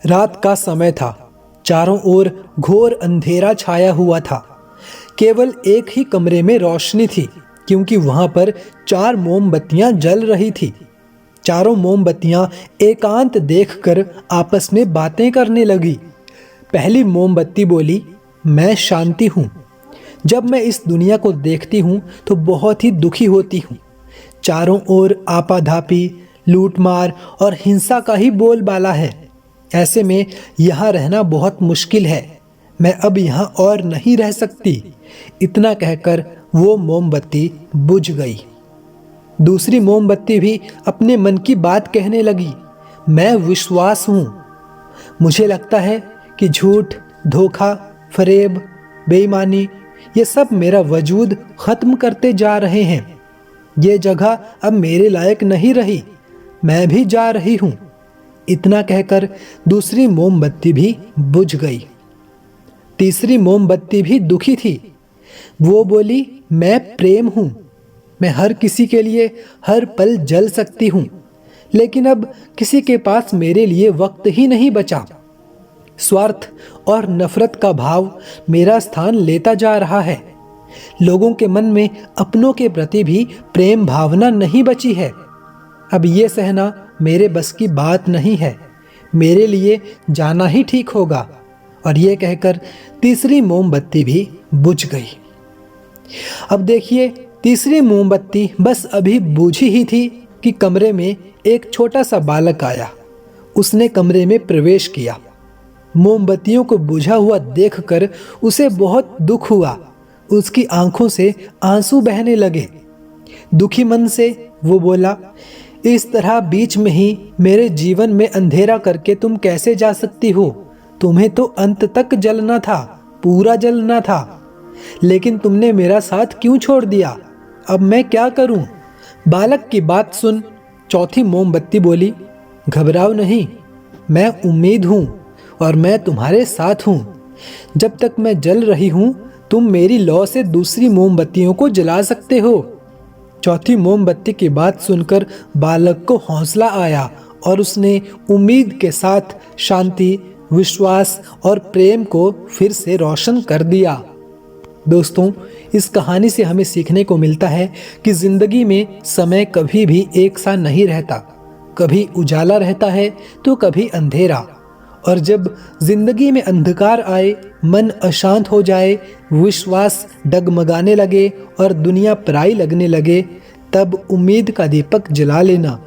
रात का समय था। चारों ओर घोर अंधेरा छाया हुआ था। केवल एक ही कमरे में रोशनी थी, क्योंकि वहां पर 4 मोमबत्तियां जल रही थी। चारों मोमबत्तियां एकांत देखकर आपस में बातें करने लगी। पहली मोमबत्ती बोली, मैं शांति हूं। जब मैं इस दुनिया को देखती हूं तो बहुत ही दुखी होती हूं। चारों ओर आपाधापी, लूटमार और हिंसा का ही बोलबाला है। ऐसे में यहाँ रहना बहुत मुश्किल है। मैं अब यहाँ और नहीं रह सकती। इतना कहकर वो मोमबत्ती बुझ गई। दूसरी मोमबत्ती भी अपने मन की बात कहने लगी। मैं विश्वास हूँ। मुझे लगता है कि झूठ, धोखा, फरेब, बेईमानी ये सब मेरा वजूद खत्म करते जा रहे हैं। ये जगह अब मेरे लायक नहीं रही। मैं भी जा रही हूँ। इतना कहकर दूसरी मोमबत्ती भी बुझ गई। तीसरी मोमबत्ती भी दुखी थी। वो बोली, मैं प्रेम हूँ। मैं हर किसी के लिए हर पल जल सकती हूँ, लेकिन अब किसी के पास मेरे लिए वक्त ही नहीं बचा। स्वार्थ और नफरत का भाव मेरा स्थान लेता जा रहा है। लोगों के मन में अपनों के प्रति भी प्रेम भावना नहीं बची है। अब ये सहना मेरे बस की बात नहीं है। मेरे लिए जाना ही ठीक होगा। और ये कहकर तीसरी मोमबत्ती भी बुझ गई। अब देखिए, तीसरी मोमबत्ती बस अभी बुझी ही थी कि कमरे में एक छोटा सा बालक आया। उसने कमरे में प्रवेश किया। मोमबत्तियों को बुझा हुआ देखकर उसे बहुत दुख हुआ। उसकी आंखों से आंसू बहने लगे। दुखी मन से वो बोला, इस तरह बीच में ही मेरे जीवन में अंधेरा करके तुम कैसे जा सकती हो? तुम्हें तो अंत तक जलना था, पूरा जलना था। लेकिन तुमने मेरा साथ क्यों छोड़ दिया? अब मैं क्या करूं? बालक की बात सुन चौथी मोमबत्ती बोली, घबराओ नहीं, मैं उम्मीद हूं और मैं तुम्हारे साथ हूं। जब तक मैं जल रही हूं, तुम मेरी लौ से दूसरी मोमबत्तियों को जला सकते हो। चौथी मोमबत्ती की बात सुनकर बालक को हौसला आया और उसने उम्मीद के साथ शांति, विश्वास और प्रेम को फिर से रोशन कर दिया। दोस्तों, इस कहानी से हमें सीखने को मिलता है कि जिंदगी में समय कभी भी एक सा नहीं रहता। कभी उजाला रहता है तो कभी अंधेरा। और जब जिंदगी में अंधकार आए, मन अशांत हो जाए, विश्वास डगमगाने लगे और दुनिया पराई लगने लगे, तब उम्मीद का दीपक जला लेना।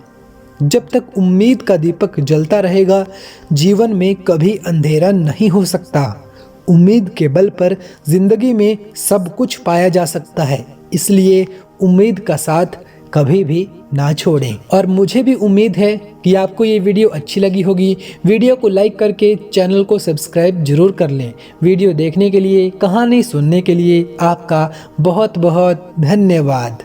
जब तक उम्मीद का दीपक जलता रहेगा, जीवन में कभी अंधेरा नहीं हो सकता। उम्मीद के बल पर जिंदगी में सब कुछ पाया जा सकता है। इसलिए उम्मीद का साथ कभी भी ना छोड़ें। और मुझे भी उम्मीद है कि आपको ये वीडियो अच्छी लगी होगी। वीडियो को लाइक करके चैनल को सब्सक्राइब जरूर कर लें। वीडियो देखने के लिए, कहानी सुनने के लिए आपका बहुत बहुत धन्यवाद।